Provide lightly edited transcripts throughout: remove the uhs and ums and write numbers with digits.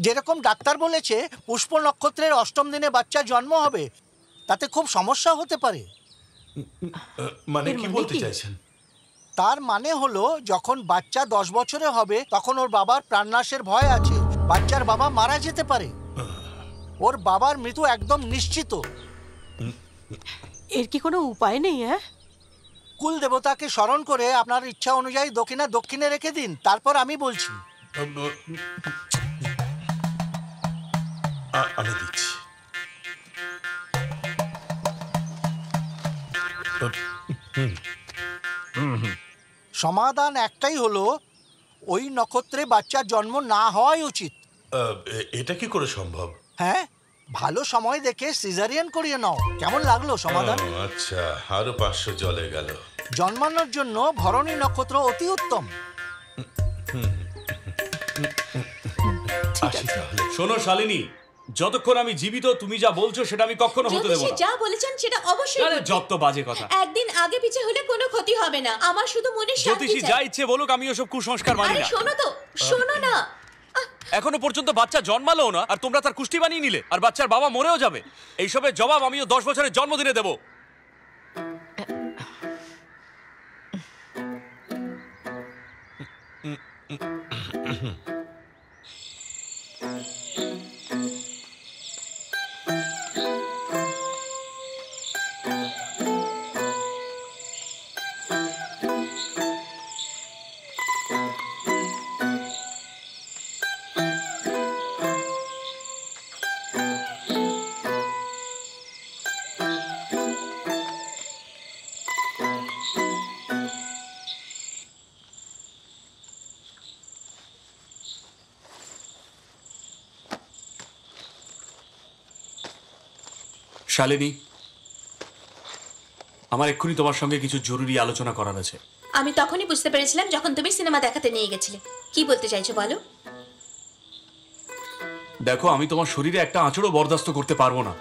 যেরকম ডাক্তার বলেছে পুষ্প নক্ষত্রের ৮ম দিনে বাচ্চা জন্ম হবে, তাতে খুব সমস্যা হতে পারে। মানে কি বলতে চাইছেন? তার মানে হলো যখন বাচ্চা 10 বছরে হবে তখন ওর বাবার প্রাণনাশের ভয় আছে, বাচ্চার বাবা মারা যেতে পারে। ওর বাবার মৃত্যু একদম নিশ্চিত। এর কি কোনো উপায় নেই? কুল দেবতাকে স্মরণ করে আপনার ইচ্ছা অনুযায়ী দক্ষিণা দক্ষিণে রেখে দিন, তারপর আমি বলছি। আমি দিচ্ছি। সমাধান একটাই হলো, ওই নক্ষত্রে বাচ্চার জন্ম না হওয়াই উচিত। এটা কি করে সম্ভব? হ্যাঁ, ভালো সময় দেখে সিজারিয়ান করিয়ে নাও। কেমন লাগলো সমাধান? আচ্ছা, আরো 500 জলে গেল। জন্মানোর জন্য ভরণী নক্ষত্র অতি উত্তম। শোনো শালিনী, যতক্ষণ আমি জীবিত তুমি যা বলছো সেটা আমি কখনো হতে দেব না। যা বলেছেন সেটা অবশ্যই। আরে যত বাজে কথা। একদিন আগে পিছে হলে কোনো ক্ষতি হবে না, আমার শুধু মনে শান্তি চাই। জ্যোতিষী যা ইচ্ছে বলুক, আমি ওসব কুসংস্কার মানি না। আরে শোনো তো, শোনো না। এখনো পর্যন্ত বাচ্চা জন্মালো না আর তোমরা তার কুষ্টি বানিয়ে নিলে, আর বাচ্চার বাবা মরেও যাবে। এইসবের জবাব আমিও 10 বছরের জন্মদিনে দেব। শালিনী, আমার এক্ষুনি তোমার সঙ্গে কিছু জরুরি আলোচনা করার আছে। আমি তখনই বুঝতে পেরেছিলাম যখন তুমি সিনেমা দেখাতে নিয়ে গেছিলে। কি বলতে চাইছো বলো? দেখো, আমি তোমার শরীরে একটা আঁচড়ও বরদাস্ত করতে পারবো না।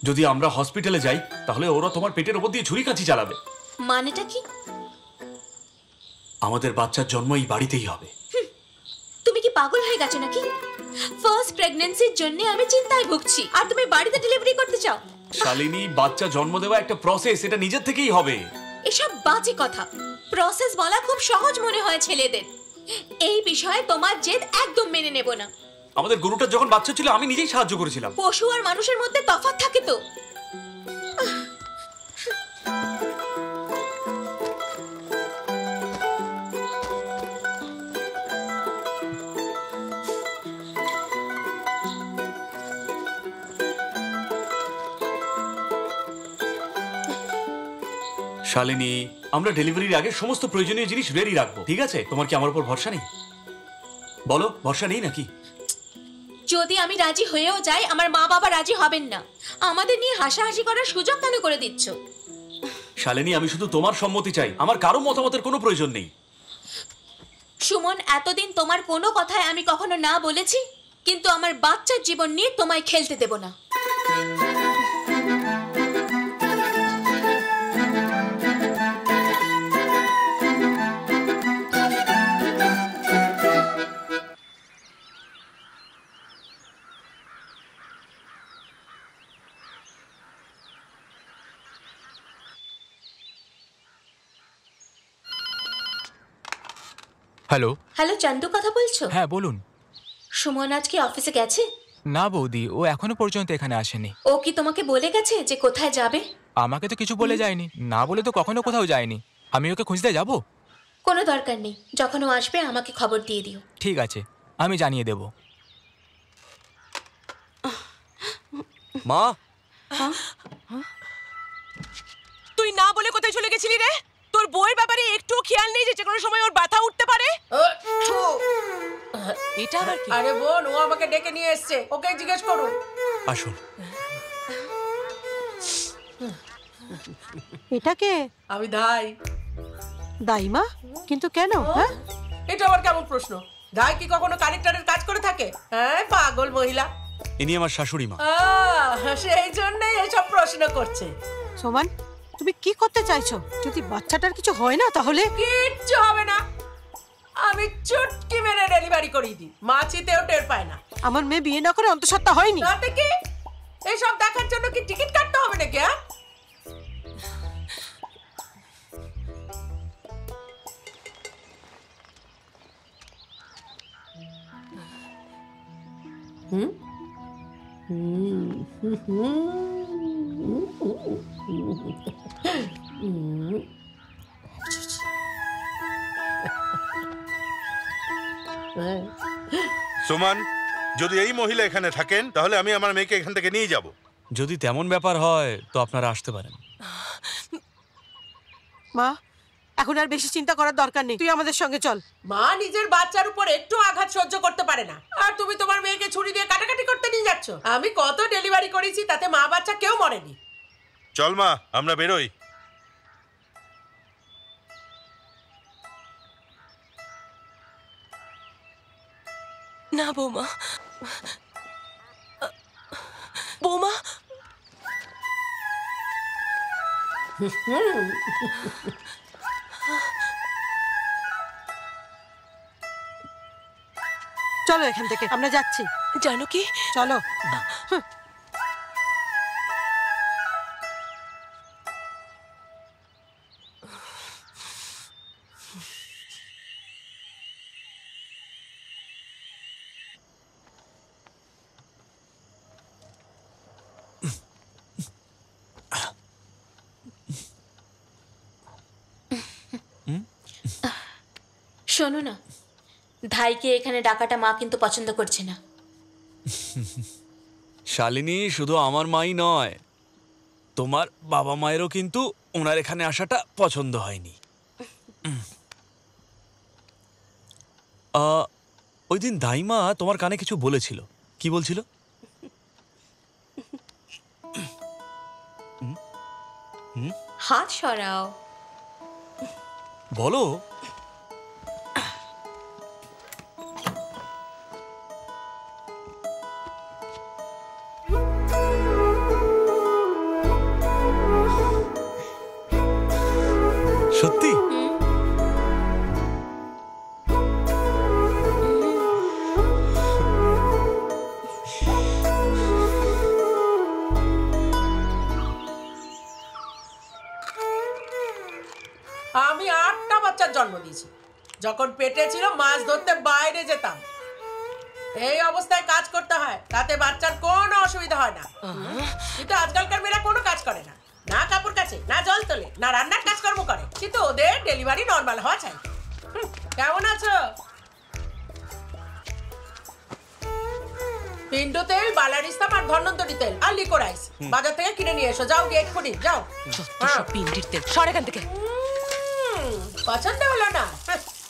যদি আমরা হসপিটালে যাই তাহলে ওরা তোমার পেটের উপর দিয়ে ছুরি কাঁচি চালাবে। মানেটা কি? আমাদের বাচ্চার জন্ম এই বাড়িতেই হবে। তুমি কি পাগল হয়ে গেছো নাকি? ফার্স্ট প্রেগন্যান্সির জন্য আমি চিন্তায় ভুগছি, আর তুমি বাড়িতে ডেলিভারি করতে চাও? শালিনী, বাচ্চা জন্ম দেওয়া একটা প্রসেস, এটা নিজের থেকেই হবে। এসব বাজে কথা। প্রসেস বলা খুব সহজ মনে হয় ছেলেদের। এই বিষয়ে তোমার জেদ একদম মেনে নেব না। আমাদের গরুটার যখন বাচ্চা ছিল আমি নিজেই সাহায্য করেছিলাম। পশু আর মানুষের মধ্যে তফাৎ থাকে তো। শালিনী, আমরা ডেলিভারির আগে সমস্ত প্রয়োজনীয় জিনিস রেডি রাখবো, ঠিক আছে? তোমার কি আমার উপর ভরসা নেই? বলো, ভরসা নেই নাকি? যদি আমি রাজি হয়েও যাই, আমার মা বাবা রাজি হবেন না। আমাদের নিয়ে হাসাহাসি করার সুযোগ কেন করে দিচ্ছ? শালিনী, আমি শুধু তোমার সম্মতি চাই, আমার কারো মতামতের কোনো প্রয়োজন নেই। সুমন, এতদিন তোমার কোনো কথায় আমি কখনো না বলেছি, কিন্তু আমার বাচ্চার জীবন নিয়ে তোমায় খেলতে দেব না। হ্যালো হ্যালো, চান্দু কথা বলছো? হ্যাঁ বলুন। সুমন আজকে অফিসে গেছে? না বৌদি, ও এখনো পর্যন্ত এখানে আসেনি। ও কি তোমাকে বলে গেছে যে কোথায় যাবে? আমাকে তো কিছু বলে যায়নি, না বলে তো কখনো কোথাও যায়নি। আমি ওকে খুঁজতে যাব? কোনো দরকার নেই, যখন ও আসবে আমাকে খবর দিয়ে দিও। ঠিক আছে, আমি জানিয়ে দেব। মা, তুই না বলে কোথায় চলে গেছিলি রে? তোর বউয়ের ব্যাপারে একটু খেয়াল নেই যে কোনো সময় ওর ব্যথা উঠতে পারে? এটা আবার কি? আরে বোন, ও আমাকে ডেকে নিয়ে এসেছে, ওকে জিজ্ঞেস করুন। আসুন। এটা কে? আমি ধাই। দাইমা? কিন্তু কেন? হ্যাঁ, এটা আবার কেমন প্রশ্ন? ধাই কি কখনো কালেক্টরের কাজ করে থাকে? হ্যাঁ, পাগল মহিলা। ইনি আমার শাশুড়ি মা। সেই জন্যই এসব প্রশ্ন করছে। সোমান, তুমি কি করতে চাইছো? যদি বাচ্চাটার কিছু হয় না তাহলে? কিচ্ছু হবে না, আমি চুটকি মেরে ডেলিভারি ডেলিভারি করিয়ে দিই, মাছিতেও টের পায় না। আমার মেয়ে বিয়ে না করে অন্তঃসত্ত্বা হয়নি। তাতে কি, এসব দেখার জন্য কি টিকিট কাটতে হবে নাকি? হ্যাঁ, সুমন, যদি এই মহিলা এখানে থাকেন তাহলে আমি আমার মেয়েকে এখান থেকে নিয়ে যাব। যদি তেমন ব্যাপার হয় তো আপনারা আসতে পারেন। মা, এখন আর বেশি চিন্তা করার দরকার নেই, তুই আমাদের সঙ্গে চল। মা নিজের বাচ্চার উপর একটু আঘাত সহ্য করতে পারে না, আর তুমি তোমার মেয়েকে ছুরি দিয়ে কাটাকাটি করতে নিয়ে যাচ্ছ। আমি কত ডেলিভারি করেছি, তাতে মা বাচ্চা কেউ মরেনি। চল মা, আমরা বেরোই। না বৌমা, বৌমা, চলো এখান থেকে, আমরা যাচ্ছি। জানো কি, চলো। শোনো না, ধাইকে এখানে ডাকাটা মা কিন্তু পছন্দ করছে না। শালিনী, শুধু আমার মাই নয়, তোমার বাবা মায়েরও কিন্তু ওনার এখানে আসাটা পছন্দ হয়নি। ওই দিন দাইমা তোমার কানে কিছু বলেছিল, কি বলছিল? হাত সরাও। বলো। সত্যি? আমি 8টা বাচ্চার জন্ম দিয়েছি। যখন পেটে ছিল মাছ ধরতে বাইরে যেতাম। এই অবস্থায় কাজ করতে হয়, তাতে বাচ্চার কোনো অসুবিধা হয় না। কিন্তু আজকালকার মেয়েরা কোনো কাজ করে না, না কাপড় কাচে, না জল তোলে, না রান্নার কাজকর্ম করে, কিন্তু ওদের ডেলিভারি নর্মাল হওয়া চাই। কেমন আছো? পিন্ডো তেল, বালার ইস্তাম আর ধন্বন্তরী তেল আর লিকোরাইস বাজার থেকে কিনে নিয়ে এসো। যাও গিয়ে এক্ষুনি যাও। পিন্ডির তেল, সর এখান থেকে। পছন্দ হলো না?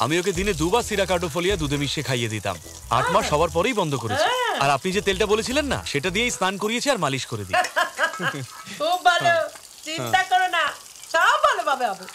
আমি ওকে দিনে 2 বার সিরা কার্ডোফোলিয়া দুধে মিশিয়ে খাইয়ে দিতাম। 8 মাস সবার পরেই বন্ধ করেছি। আর আপনি যে তেলটা বলেছিলেন না, সেটা দিয়েই স্নান করিয়েছি আর মালিশ করে দিই। খুব ভালো, চিন্তা করো না, সব ভালোভাবে হবে।